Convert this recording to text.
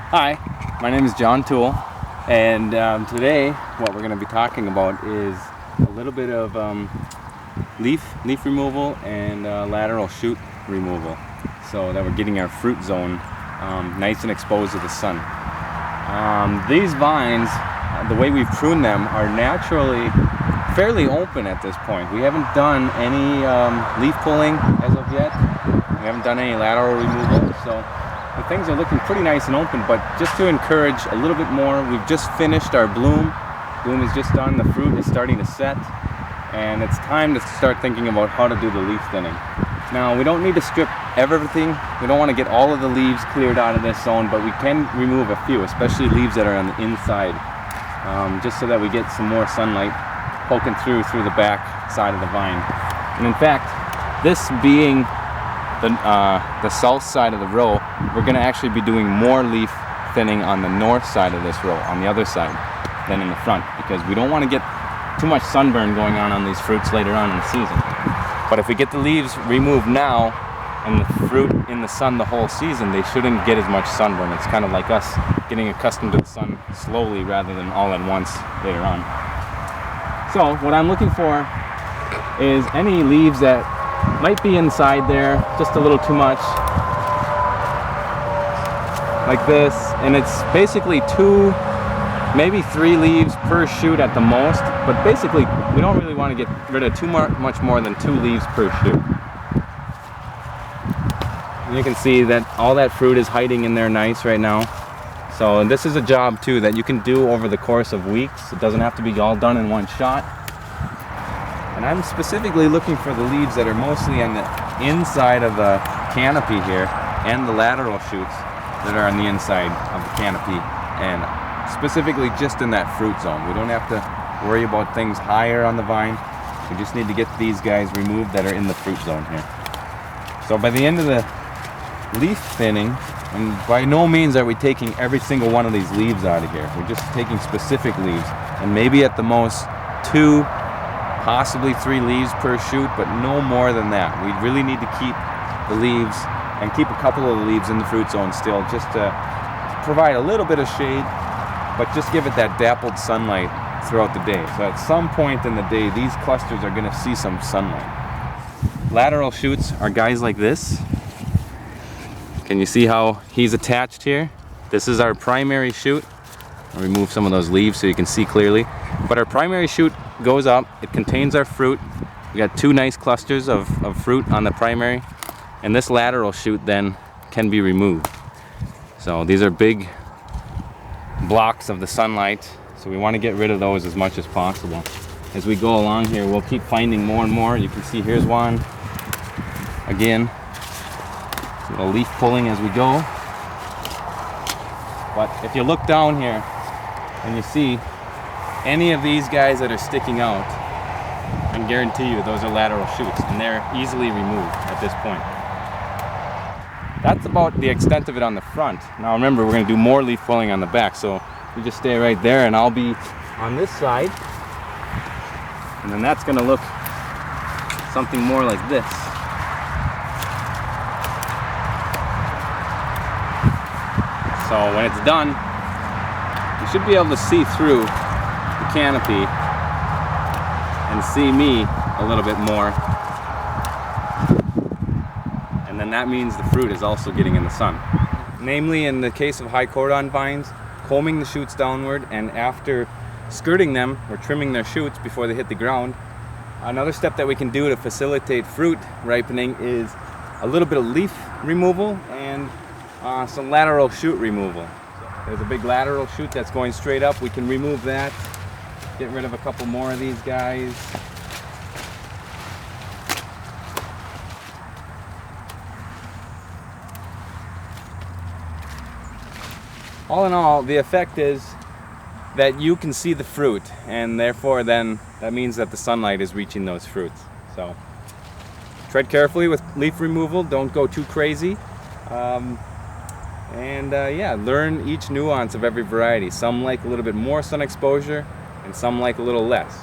Hi, my name is John Toole, and today what we're going to be talking about is a little bit of leaf removal and lateral shoot removal, so that we're getting our fruit zone nice and exposed to the sun. These vines, the way we've pruned them, are naturally fairly open at this point. We haven't done any leaf pulling as of yet. We haven't done any lateral removal, so the things are looking pretty nice and open. But just to encourage a little bit more, we've just finished our bloom. Bloom is just done, the fruit is starting to set, and it's time to start thinking about how to do the leaf thinning. Now, we don't need to strip everything. We don't want to get all of the leaves cleared out of this zone, but we can remove a few, especially leaves that are on the inside, just so that we get some more sunlight poking through the back side of the vine. And in fact, this being the south side of the row, we're going to actually be doing more leaf thinning on the north side of this row, on the other side, than in the front, because we don't want to get too much sunburn going on these fruits later on in the season. But if we get the leaves removed now and the fruit in the sun the whole season, they shouldn't get as much sunburn. It's kind of like us getting accustomed to the sun slowly rather than all at once later on. So what I'm looking for is any leaves that might be inside there just a little too much, like this, and it's basically 2, maybe 3 leaves per shoot at the most, but basically we don't really want to get rid of too much more than 2 leaves per shoot. And you can see that all that fruit is hiding in there nice right now. So, and this is a job too that you can do over the course of weeks. It doesn't have to be all done in one shot. And I'm specifically looking for the leaves that are mostly on the inside of the canopy here, and the lateral shoots that are on the inside of the canopy, and specifically just in that fruit zone. We don't have to worry about things higher on the vine. We just need to get these guys removed that are in the fruit zone here. So by the end of the leaf thinning, and by no means are we taking every single one of these leaves out of here. We're just taking specific leaves, and maybe at the most 2, possibly 3 leaves per shoot, but no more than that. We really need to keep the leaves and keep a couple of the leaves in the fruit zone still, just to provide a little bit of shade, but just give it that dappled sunlight throughout the day. So at some point in the day, these clusters are going to see some sunlight. Lateral shoots are guys like this. Can you see how he's attached here? This is our primary shoot. I'll remove some of those leaves so you can see clearly. But our primary shoot goes up. It contains our fruit. We got 2 nice clusters of fruit on the primary. And this lateral shoot then can be removed. So these are big blocks of the sunlight. So we want to get rid of those as much as possible. As we go along here, we'll keep finding more and more. You can see here's one. Again, a little leaf pulling as we go. But if you look down here and you see any of these guys that are sticking out, I can guarantee you those are lateral shoots, and they're easily removed at this point. That's about the extent of it on the front. Now remember, we're going to do more leaf pulling on the back, so you just stay right there and I'll be on this side, and then that's going to look something more like this. So when it's done, you should be able to see through the canopy and see me a little bit more. And then that means the fruit is also getting in the sun. Namely, in the case of high cordon vines, combing the shoots downward, and after skirting them or trimming their shoots before they hit the ground, another step that we can do to facilitate fruit ripening is a little bit of leaf removal and some lateral shoot removal. There's a big lateral shoot that's going straight up. We can remove that, get rid of a couple more of these guys. All in all, the effect is that you can see the fruit, and therefore then that means that the sunlight is reaching those fruits. So tread carefully with leaf removal, don't go too crazy. Yeah, learn each nuance of every variety. Some like a little bit more sun exposure, and some like a little less.